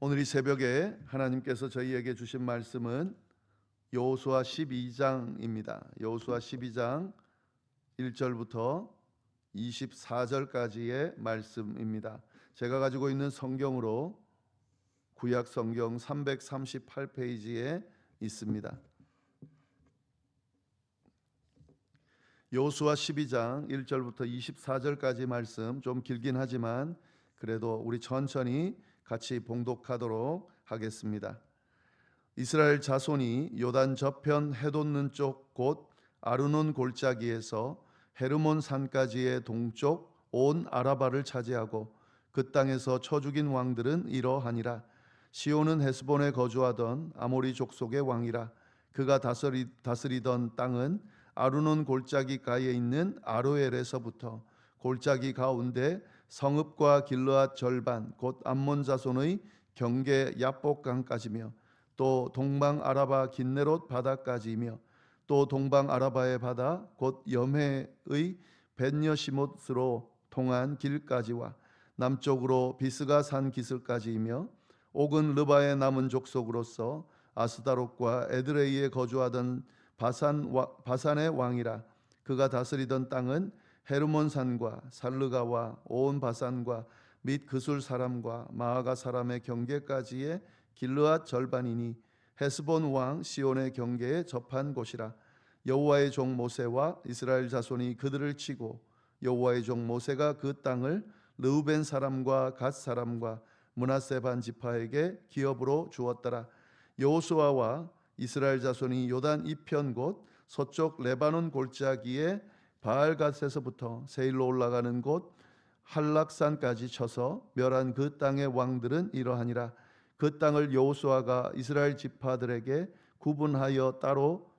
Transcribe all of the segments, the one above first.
오늘 이 새벽에 하나님께서 저희에게 주신 말씀은 여호수아 12장입니다. 여호수아 12장 1절부터 24절까지의 말씀입니다. 제가 가지고 있는 성경으로 구약 성경 338페이지에 있습니다. 여호수아 12장 1절부터 24절까지 말씀 좀 길긴 하지만 그래도 우리 천천히 같이 봉독하도록 하겠습니다. 이스라엘 자손이 요단 저편 해돋는 쪽 곧 아르논 골짜기에서 헤르몬 산까지의 동쪽 온 아라바를 차지하고 그 땅에서 쳐 죽인 왕들은 이러하니라. 시온은 헤스본에 거주하던 아모리 족속의 왕이라. 그가 다스리던 땅은 아르논 골짜기가에 있는 아로엘에서부터 골짜기 가운데 성읍과 길르앗 절반 곧 암몬 자손의 경계 야복강까지며 또 동방 아라바 긴네롯 바다까지이며 또 동방 아라바의 바다 곧 염해의 벳여시못으로 통한 길까지와 남쪽으로 비스가 산 기슭까지이며 옥은 르바의 남은 족속으로서 아스다롯과 에드레이에 거주하던 바산의 왕이라. 그가 다스리던 땅은 헤르몬 산과 살르가와 온 바산과 및 그술 사람과 마아가 사람의 경계까지의 길르앗 절반이니 헤스본 왕 시온의 경계에 접한 곳이라. 여호와의 종 모세와 이스라엘 자손이 그들을 치고 여호와의 종 모세가 그 땅을 르우벤 사람과 갓 사람과 므낫세 반 지파에게 기업으로 주었더라. 여호수아와 이스라엘 자손이 요단 이편 곧 서쪽 레바논 골짜기에 바알갓에서부터 세일로 올라가는 곳 할락산까지 쳐서 멸한 그 땅의 왕들은 이러하니라. 그 땅을 여호수아가 이스라엘 지파들에게 구분하여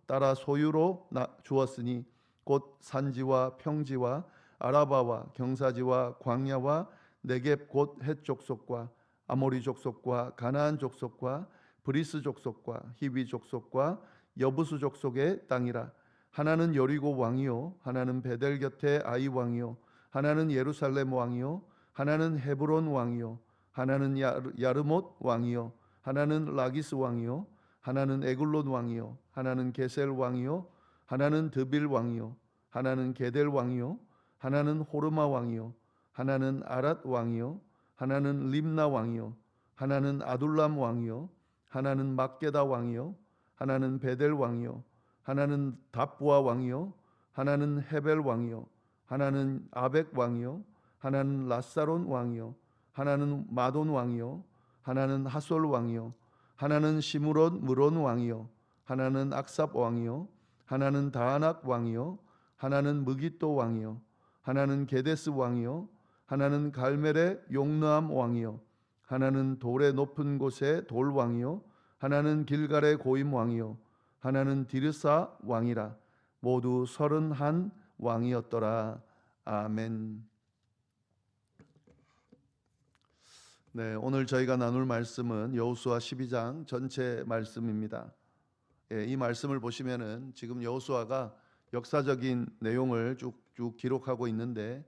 따라 소유로 주었으니 곧 산지와 평지와 아라바와 경사지와 광야와 네겝 곧 헷 족속과 아모리 족속과 가나안 족속과 브리스 족속과 히비 족속과 여부수 족속의 땅이라. 하나는 여리고 왕이요 하나는 베델 곁에 아이 왕이요 하나는 예루살렘 왕이요 하나는 헤브론 왕이요 하나는 야르못 왕이요 하나는 라기스 왕이요 하나는 에글론 왕이요 하나는 게셀 왕이요 하나는 드빌 왕이요 하나는 게델 왕이요 하나는 호르마 왕이요 하나는 아랏 왕이요 하나는 림나 왕이요 하나는 아둘람 왕이요 하나는 막게다 왕이요 하나는 베델 왕이요 하나는 답부아 왕이요 하나는 헤벨 왕이요 하나는 아벡 왕이요 하나는 라사론 왕이요 하나는 마돈 왕이요 하나는 하솔 왕이요 하나는 시므론 무론 왕이요 하나는 악삽 왕이요 하나는 다아낙 왕이요 하나는 무기또 왕이요 하나는 게데스 왕이요 하나는 갈멜의 용르암 왕이요 하나는 돌의 높은 곳의 돌 왕이요 하나는 길갈의 고임 왕이요 하나는 디르사 왕이라. 모두 31 왕이었더라. 아멘. 네, 오늘 저희가 나눌 말씀은 여호수아 12장 전체 말씀입니다. 이 말씀을 보시면은 지금 여호수아가 역사적인 내용을 쭉쭉 기록하고 있는데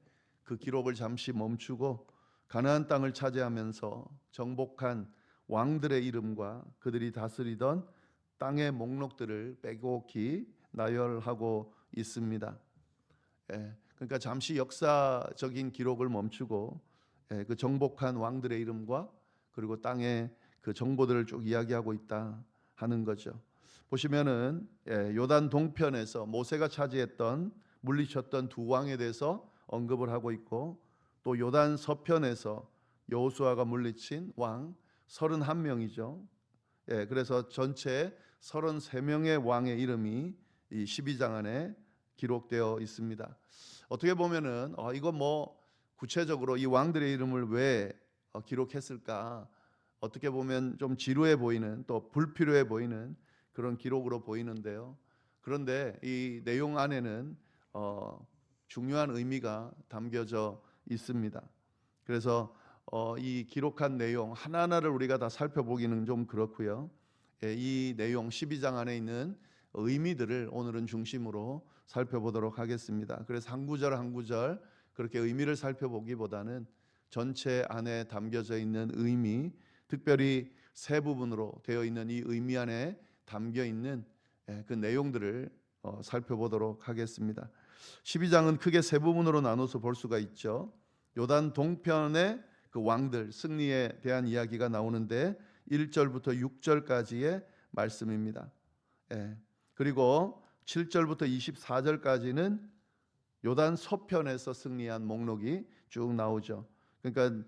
그 기록을 잠시 멈추고 가나안 땅을 차지하면서 정복한 왕들의 이름과 그들이 다스리던 땅의 목록들을 빼곡히 나열하고 있습니다. 그러니까 잠시 역사적인 기록을 멈추고 그 정복한 왕들의 이름과 그리고 땅의 그 정보들을 쭉 이야기하고 있다 하는 거죠. 보시면은 요단 동편에서 모세가 차지했던 물리쳤던 두 왕에 대해서 언급을 하고 있고 또 요단 서편에서 여호수아가 물리친 왕 31명이죠. 그래서 전체 33명의 왕의 이름이 이 12장 안에 기록되어 있습니다. 어떻게 보면은 이거 뭐 구체적으로 이 왕들의 이름을 왜 기록했을까? 어떻게 보면 좀 지루해 보이는 또 불필요해 보이는 그런 기록으로 보이는데요. 그런데 이 내용 안에는 중요한 의미가 담겨져 있습니다. 그래서 이 기록한 내용 하나하나를 우리가 다 살펴보기는 좀 그렇고요. 이 내용 12장 안에 있는 의미들을 오늘은 중심으로 살펴보도록 하겠습니다. 그래서 한 구절 한 구절 그렇게 의미를 살펴보기보다는 전체 안에 담겨져 있는 의미 특별히 세 부분으로 되어 있는 이 의미 안에 담겨 있는 그 내용들을 살펴보도록 하겠습니다. 12장은 크게 세 부분으로 나눠서 볼 수가 있죠. 요단 동편의 그 왕들 승리에 대한 이야기가 나오는데 1절부터 6절까지의 말씀입니다. 그리고 7절부터 24절까지는 요단 서편에서 승리한 목록이 쭉 나오죠. 그러니까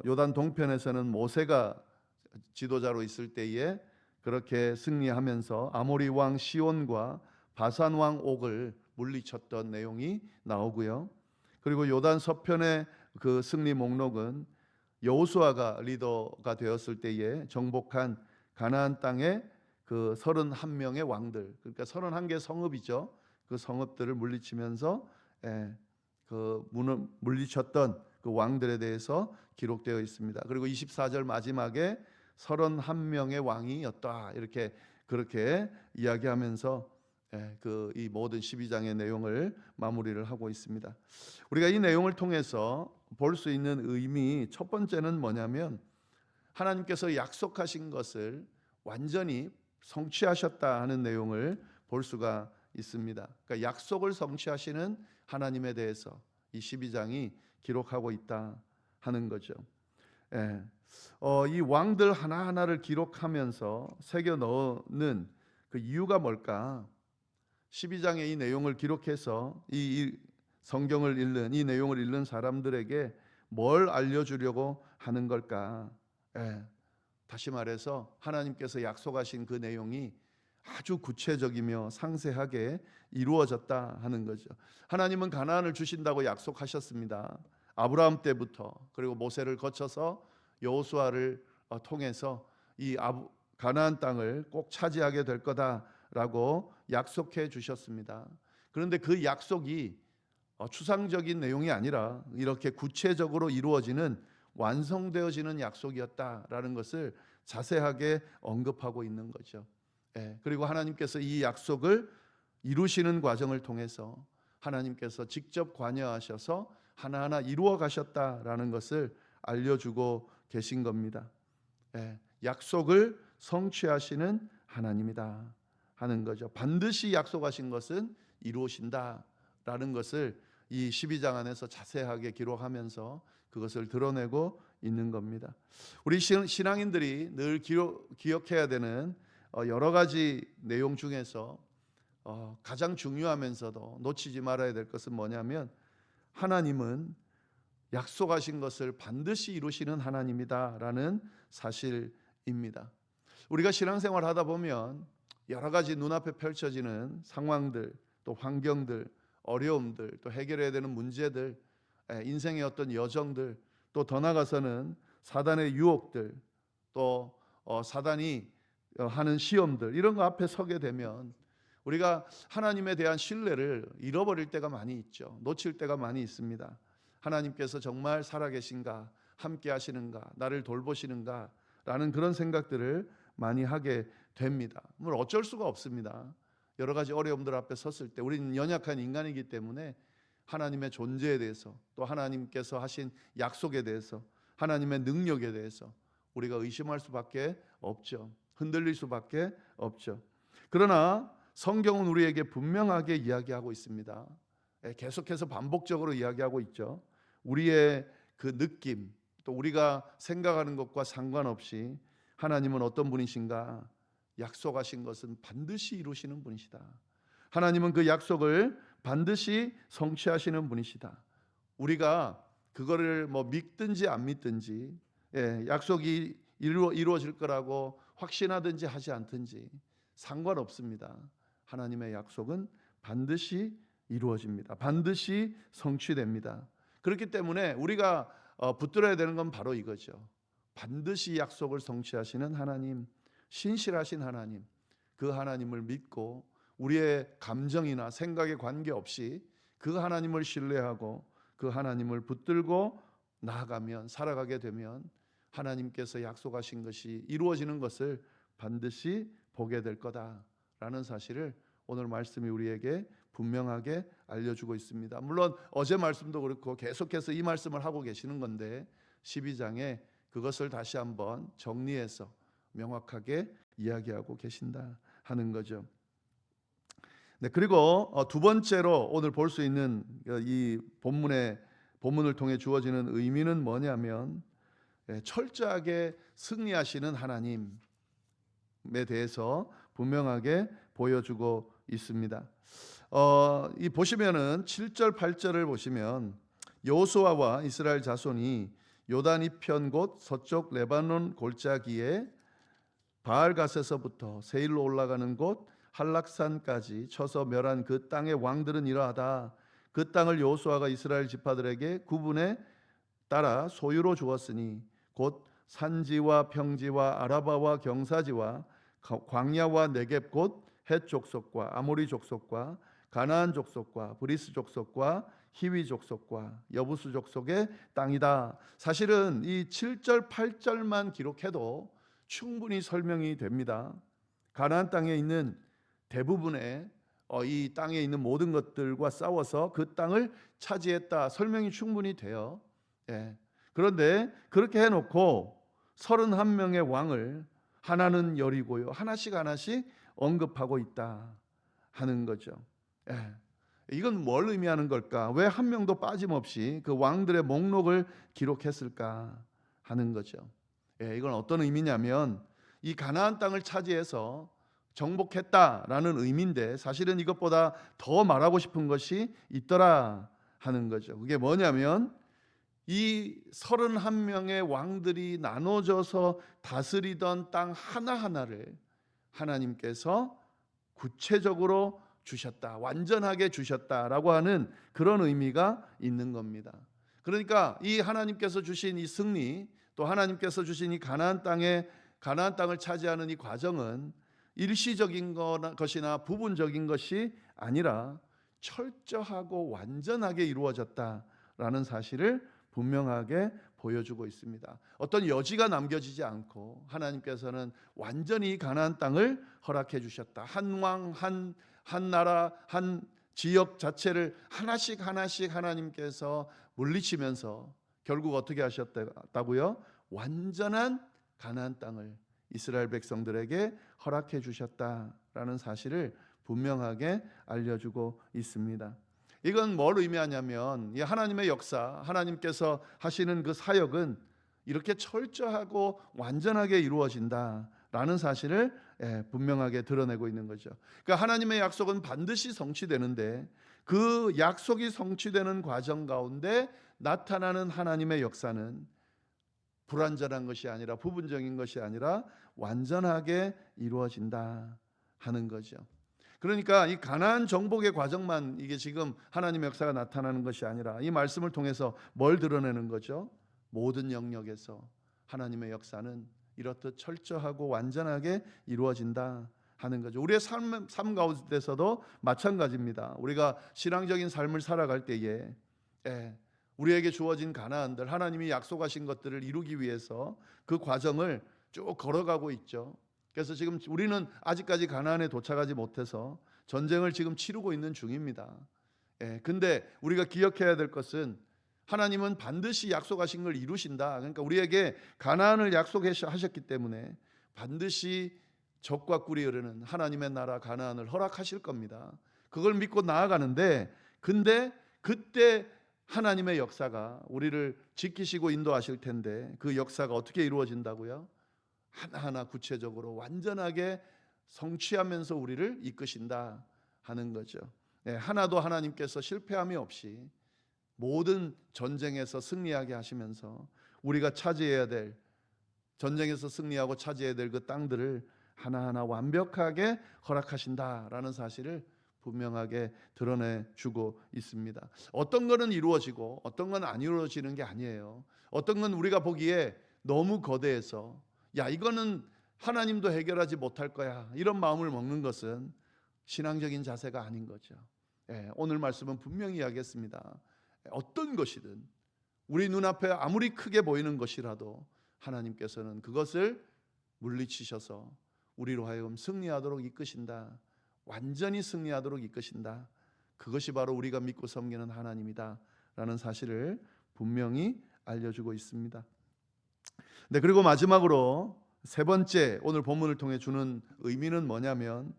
요단 동편에서는 모세가 지도자로 있을 때에 그렇게 승리하면서 아모리 왕 시온과 바산 왕 옥을 물리쳤던 내용이 나오고요. 그리고 요단 서편의 그 승리 목록은 여호수아가 리더가 되었을 때에 정복한 가나안 땅의 그 31명의 왕들, 그러니까 31개 성읍이죠. 그 성읍들을 물리치면서 그 물리쳤던 그 왕들에 대해서 기록되어 있습니다. 그리고 24절 마지막에 31명의 왕이었다, 이렇게 그렇게 이야기하면서 그 이 모든 12장의 내용을 마무리를 하고 있습니다. 우리가 이 내용을 통해서 볼 수 있는 의미, 첫 번째는 뭐냐면 하나님께서 약속하신 것을 완전히 성취하셨다 하는 내용을 볼 수가 있습니다. 그러니까 약속을 성취하시는 하나님에 대해서 이 12장이 기록하고 있다 하는 거죠. 이 왕들 하나하나를 기록하면서 새겨 넣는 그 이유가 뭘까? 12장의 이 내용을 기록해서 이 성경을 읽는, 이 내용을 읽는 사람들에게 뭘 알려주려고 하는 걸까? 다시 말해서 하나님께서 약속하신 그 내용이 아주 구체적이며 상세하게 이루어졌다 하는 거죠. 하나님은 가나안을 주신다고 약속하셨습니다. 아브라함 때부터, 그리고 모세를 거쳐서 여호수아를 통해서 이 가나안 땅을 꼭 차지하게 될 거다라고 약속해 주셨습니다. 그런데 그 약속이 추상적인 내용이 아니라 이렇게 구체적으로 이루어지는, 완성되어지는 약속이었다라는 것을 자세하게 언급하고 있는 거죠. 그리고 하나님께서 이 약속을 이루시는 과정을 통해서 하나님께서 직접 관여하셔서 하나하나 이루어 가셨다라는 것을 알려주고 계신 겁니다. 약속을 성취하시는 하나님이다 하는 거죠. 반드시 약속하신 것은 이루어진다라는 것을 이 12장 안에서 자세하게 기록하면서 그것을 드러내고 있는 겁니다. 우리 신앙인들이 늘 기억해야 되는 여러 가지 내용 중에서 가장 중요하면서도 놓치지 말아야 될 것은 뭐냐면, 하나님은 약속하신 것을 반드시 이루시는 하나님이다라는 사실입니다. 우리가 신앙생활 하다 보면 여러 가지 눈앞에 펼쳐지는 상황들, 또 환경들, 어려움들, 또 해결해야 되는 문제들, 인생의 어떤 여정들, 또 더 나아가서는 사단의 유혹들, 또 사단이 하는 시험들, 이런 거 앞에 서게 되면 우리가 하나님에 대한 신뢰를 잃어버릴 때가 많이 있죠. 놓칠 때가 많이 있습니다. 하나님께서 정말 살아계신가, 함께 하시는가, 나를 돌보시는가 라는 그런 생각들을 많이 하게 됩니다. 물론 어쩔 수가 없습니다. 여러 가지 어려움들 앞에 섰을 때 우리는 연약한 인간이기 때문에 하나님의 존재에 대해서, 또 하나님께서 하신 약속에 대해서, 하나님의 능력에 대해서 우리가 의심할 수밖에 없죠. 흔들릴 수밖에 없죠. 그러나 성경은 우리에게 분명하게 이야기하고 있습니다. 계속해서 반복적으로 이야기하고 있죠. 우리의 그 느낌, 또 우리가 생각하는 것과 상관없이 하나님은 어떤 분이신가? 약속하신 것은 반드시 이루시는 분이시다. 하나님은 그 약속을 반드시 성취하시는 분이시다. 우리가 그거를 믿든지 안 믿든지, 약속이 이루어질 거라고 확신하든지 하지 않든지 상관없습니다. 하나님의 약속은 반드시 이루어집니다. 반드시 성취됩니다. 그렇기 때문에 우리가 붙들어야 되는 건 바로 이거죠. 반드시 약속을 성취하시는 하나님, 신실하신 하나님, 그 하나님을 믿고 우리의 감정이나 생각에 관계없이 그 하나님을 신뢰하고 그 하나님을 붙들고 나아가면, 살아가게 되면 하나님께서 약속하신 것이 이루어지는 것을 반드시 보게 될 거다라는 사실을 오늘 말씀이 우리에게 분명하게 알려주고 있습니다. 물론 어제 말씀도 그렇고 계속해서 이 말씀을 하고 계시는 건데 12장에 그것을 다시 한번 정리해서 명확하게 이야기하고 계신다 하는 거죠. 네, 그리고 두 번째로 오늘 볼 수 있는 이 본문을 통해 주어지는 의미는 뭐냐면 철저하게 승리하시는 하나님에 대해서 분명하게 보여주고 있습니다. 이 보시면은 7절 8절을 보시면 여호수아와 이스라엘 자손이 요단 이편 곧 서쪽 레바논 골짜기에 바알갓에서부터 세일로 올라가는 곳 한락산까지 쳐서 멸한 그 땅의 왕들은 이러하다. 그 땅을 여호수아가 이스라엘 지파들에게 구분에 따라 소유로 주었으니 곧 산지와 평지와 아라바와 경사지와 광야와 네겝 곧 헷 족속과 아모리 족속과 가나안 족속과 브리스 족속과 히위 족속과 여부수 족속의 땅이다. 사실은 이 7절 8절만 기록해도 충분히 설명이 됩니다. 가나안 땅에 있는 대부분의 이 땅에 있는 모든 것들과 싸워서 그 땅을 차지했다. 설명이 충분히 돼요. 그런데 그렇게 해놓고 31명의 왕을 하나는 여리고요, 하나씩 언급하고 있다 하는 거죠. 이건 뭘 의미하는 걸까? 왜 한 명도 빠짐없이 그 왕들의 목록을 기록했을까 하는 거죠. 이건 어떤 의미냐면 이 가나안 땅을 차지해서 정복했다라는 의미인데 사실은 이것보다 더 말하고 싶은 것이 있더라 하는 거죠. 그게 뭐냐면 이 31명의 왕들이 나눠져서 다스리던 땅 하나하나를 하나님께서 구체적으로 주셨다, 완전하게 주셨다라고 하는 그런 의미가 있는 겁니다. 그러니까 이 하나님께서 주신 이 승리, 또 하나님께서 주신 이 가나안 땅을 차지하는 이 과정은 일시적인 것이나 부분적인 것이 아니라 철저하고 완전하게 이루어졌다라는 사실을 분명하게 보여주고 있습니다. 어떤 여지가 남겨지지 않고 하나님께서는 완전히 가나안 땅을 허락해 주셨다. 한 왕, 한 나라, 한 지역 자체를 하나씩 하나님께서 물리치면서 결국 어떻게 하셨다고요? 완전한 가나안 땅을 이스라엘 백성들에게 허락해 주셨다라는 사실을 분명하게 알려주고 있습니다. 이건 뭘 의미하냐면 이 하나님의 역사, 하나님께서 하시는 그 사역은 이렇게 철저하고 완전하게 이루어진다라는 사실을 분명하게 드러내고 있는 거죠. 그러니까 하나님의 약속은 반드시 성취되는데 그 약속이 성취되는 과정 가운데 나타나는 하나님의 역사는 불완전한 것이 아니라 부분적인 것이 아니라 완전하게 이루어진다 하는 거죠. 그러니까 이 가나안 정복의 과정만 이게 지금 하나님의 역사가 나타나는 것이 아니라 이 말씀을 통해서 뭘 드러내는 거죠? 모든 영역에서 하나님의 역사는 이렇듯 철저하고 완전하게 이루어진다 하는 거죠. 우리의 삶 가운데서도 마찬가지입니다. 우리가 신앙적인 삶을 살아갈 때에 우리에게 주어진 가나안들, 하나님이 약속하신 것들을 이루기 위해서 그 과정을 쭉 걸어가고 있죠. 그래서 지금 우리는 아직까지 가나안에 도착하지 못해서 전쟁을 지금 치르고 있는 중입니다. 근데 우리가 기억해야 될 것은 하나님은 반드시 약속하신 걸 이루신다. 그러니까 우리에게 가나안을 약속하셨기 때문에 반드시 적과 꿀이 흐르는 하나님의 나라 가나안을 허락하실 겁니다. 그걸 믿고 나아가는데 근데 그때 하나님의 역사가 우리를 지키시고 인도하실 텐데 그 역사가 어떻게 이루어진다고요? 하나하나 구체적으로 완전하게 성취하면서 우리를 이끄신다 하는 거죠. 하나도 하나님께서 실패함이 없이 모든 전쟁에서 승리하게 하시면서 우리가 차지해야 될, 전쟁에서 승리하고 차지해야 될 그 땅들을 하나하나 완벽하게 허락하신다라는 사실을 분명하게 드러내주고 있습니다. 어떤 거는 이루어지고 어떤 건 안 이루어지는 게 아니에요. 어떤 건 우리가 보기에 너무 거대해서 야 이거는 하나님도 해결하지 못할 거야 이런 마음을 먹는 것은 신앙적인 자세가 아닌 거죠. 오늘 말씀은 분명히 이야기했습니다. 어떤 것이든 우리 눈앞에 아무리 크게 보이는 것이라도 하나님께서는 그것을 물리치셔서 우리로 하여금 승리하도록 이끄신다. 완전히 승리하도록 이끄신다. 그것이 바로 우리가 믿고 섬기는 하나님이다 라는 사실을 분명히 알려주고 있습니다. 네, 그리고 마지막으로 세 번째 오늘 본문을 통해 주는 의미는 뭐냐면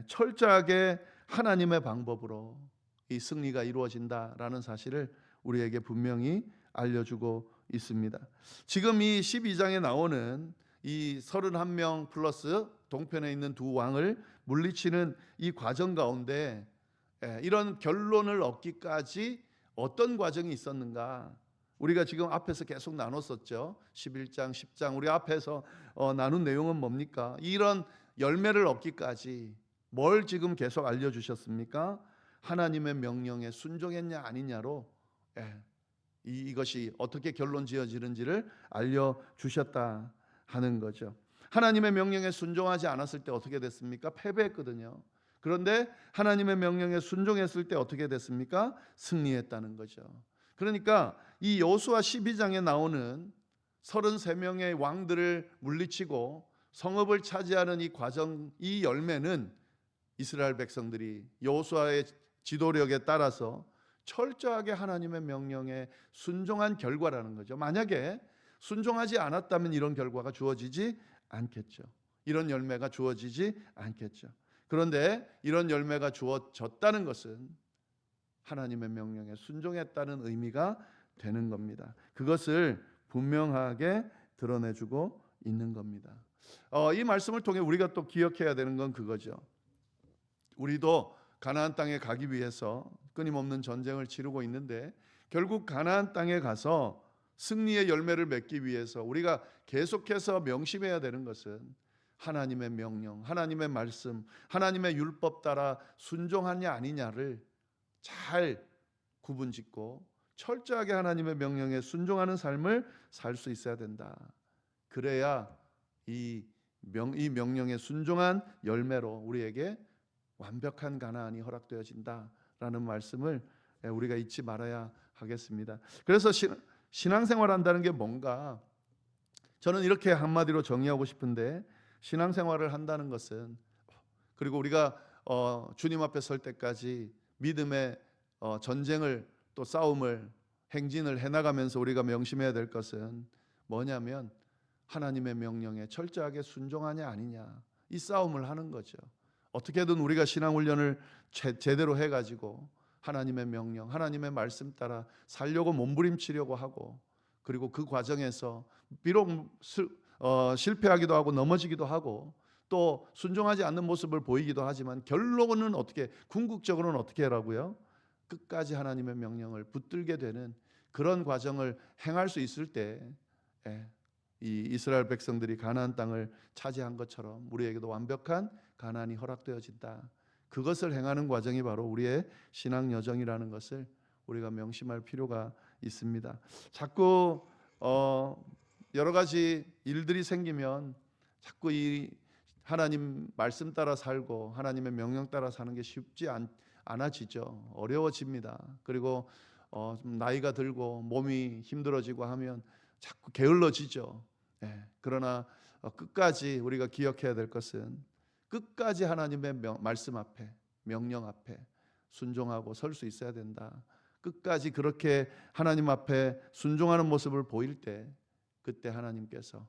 철저하게 하나님의 방법으로 이 승리가 이루어진다라는 사실을 우리에게 분명히 알려주고 있습니다. 지금 이 12장에 나오는 이 31명 플러스 동편에 있는 두 왕을 물리치는 이 과정 가운데 이런 결론을 얻기까지 어떤 과정이 있었는가? 우리가 지금 앞에서 계속 나눴었죠. 11장, 10장 우리 앞에서 나눈 내용은 뭡니까? 이런 열매를 얻기까지 뭘 지금 계속 알려주셨습니까? 하나님의 명령에 순종했냐 아니냐로 이것이 어떻게 결론 지어지는지를 알려주셨다 하는 거죠. 하나님의 명령에 순종하지 않았을 때 어떻게 됐습니까? 패배했거든요. 그런데 하나님의 명령에 순종했을 때 어떻게 됐습니까? 승리했다는 거죠. 그러니까 이 여호수아 12장에 나오는 33명의 왕들을 물리치고 성읍을 차지하는 이 과정, 이 열매는 이스라엘 백성들이 여호수아의 지도력에 따라서 철저하게 하나님의 명령에 순종한 결과라는 거죠. 만약에 순종하지 않았다면 이런 결과가 주어지지 않겠죠. 이런 열매가 주어지지 않겠죠. 그런데 이런 열매가 주어졌다는 것은 하나님의 명령에 순종했다는 의미가 되는 겁니다. 그것을 분명하게 드러내주고 있는 겁니다. 이 말씀을 통해 우리가 또 기억해야 되는 건 그거죠. 우리도 가나안 땅에 가기 위해서 끊임없는 전쟁을 치르고 있는데 결국 가나안 땅에 가서 승리의 열매를 맺기 위해서 우리가 계속해서 명심해야 되는 것은 하나님의 명령, 하나님의 말씀, 하나님의 율법 따라 순종하냐 아니냐를 잘 구분짓고 철저하게 하나님의 명령에 순종하는 삶을 살 수 있어야 된다. 그래야 이 명령에 순종한 열매로 우리에게 완벽한 가나안이 허락되어진다라는 말씀을 우리가 잊지 말아야 하겠습니다. 그래서 신앙생활 한다는 게 뭔가 저는 이렇게 한마디로 정의하고 싶은데 신앙생활을 한다는 것은 그리고 우리가 주님 앞에 설 때까지 믿음의 전쟁을 또 싸움을 행진을 해나가면서 우리가 명심해야 될 것은 뭐냐면 하나님의 명령에 철저하게 순종하냐 아니냐 이 싸움을 하는 거죠. 어떻게든 우리가 신앙훈련을 제대로 해가지고 하나님의 명령, 하나님의 말씀 따라 살려고 몸부림치려고 하고 그리고 그 과정에서 비록 실패하기도 하고 넘어지기도 하고 또 순종하지 않는 모습을 보이기도 하지만 결론은 어떻게 궁극적으로는 어떻게 하라고요? 끝까지 하나님의 명령을 붙들게 되는 그런 과정을 행할 수 있을 때 이 이스라엘 백성들이 가나안 땅을 차지한 것처럼 우리에게도 완벽한 가나안이 허락되어진다. 그것을 행하는 과정이 바로 우리의 신앙 여정이라는 것을 우리가 명심할 필요가 있습니다. 자꾸 여러 가지 일들이 생기면 자꾸 이 하나님 말씀 따라 살고 하나님의 명령 따라 사는 게 쉽지 않아지죠. 어려워집니다. 그리고 좀 나이가 들고 몸이 힘들어지고 하면 자꾸 게을러지죠. 그러나 끝까지 우리가 기억해야 될 것은 끝까지 하나님의 말씀 앞에 명령 앞에 순종하고 설 수 있어야 된다. 끝까지 그렇게 하나님 앞에 순종하는 모습을 보일 때 그때 하나님께서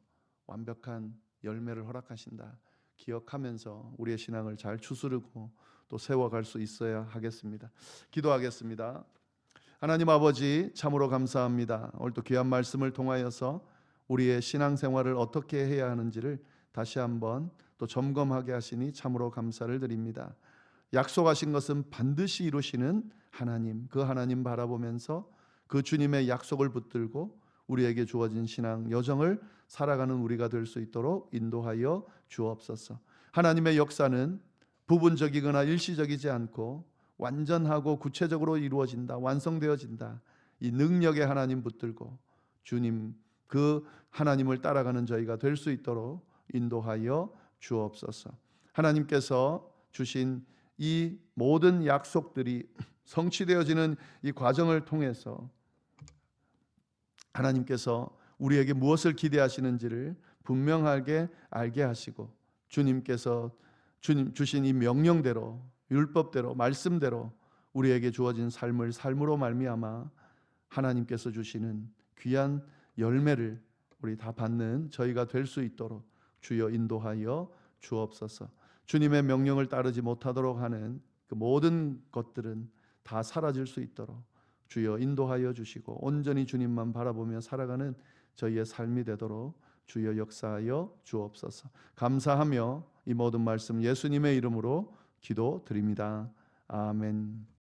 완벽한 열매를 허락하신다. 기억하면서 우리의 신앙을 잘 추스르고 또 세워갈 수 있어야 하겠습니다. 기도하겠습니다. 하나님 아버지 참으로 감사합니다. 오늘 또 귀한 말씀을 통하여서 우리의 신앙생활을 어떻게 해야 하는지를 다시 한번 또 점검하게 하시니 참으로 감사를 드립니다. 약속하신 것은 반드시 이루시는 하나님, 그 하나님 바라보면서 그 주님의 약속을 붙들고 우리에게 주어진 신앙 여정을 살아가는 우리가 될 수 있도록 인도하여 주옵소서. 하나님의 역사는 부분적이거나 일시적이지 않고 완전하고 구체적으로 이루어진다, 완성되어진다. 이 능력의 하나님 붙들고 주님 그 하나님을 따라가는 저희가 될 수 있도록 인도하여 주옵소서. 하나님께서 주신 이 모든 약속들이 성취되어지는 이 과정을 통해서 하나님께서 우리에게 무엇을 기대하시는지를 분명하게 알게 하시고 주님께서 주님 주신 이 명령대로 율법대로 말씀대로 우리에게 주어진 삶을 삶으로 말미암아 하나님께서 주시는 귀한 열매를 우리 다 받는 저희가 될 수 있도록 주여 인도하여 주옵소서. 주님의 명령을 따르지 못하도록 하는 그 모든 것들은 다 사라질 수 있도록 주여 인도하여 주시고 온전히 주님만 바라보며 살아가는 저희의 삶이 되도록 주여 역사하여 주옵소서. 감사하며 이 모든 말씀 예수님의 이름으로 기도드립니다. 아멘.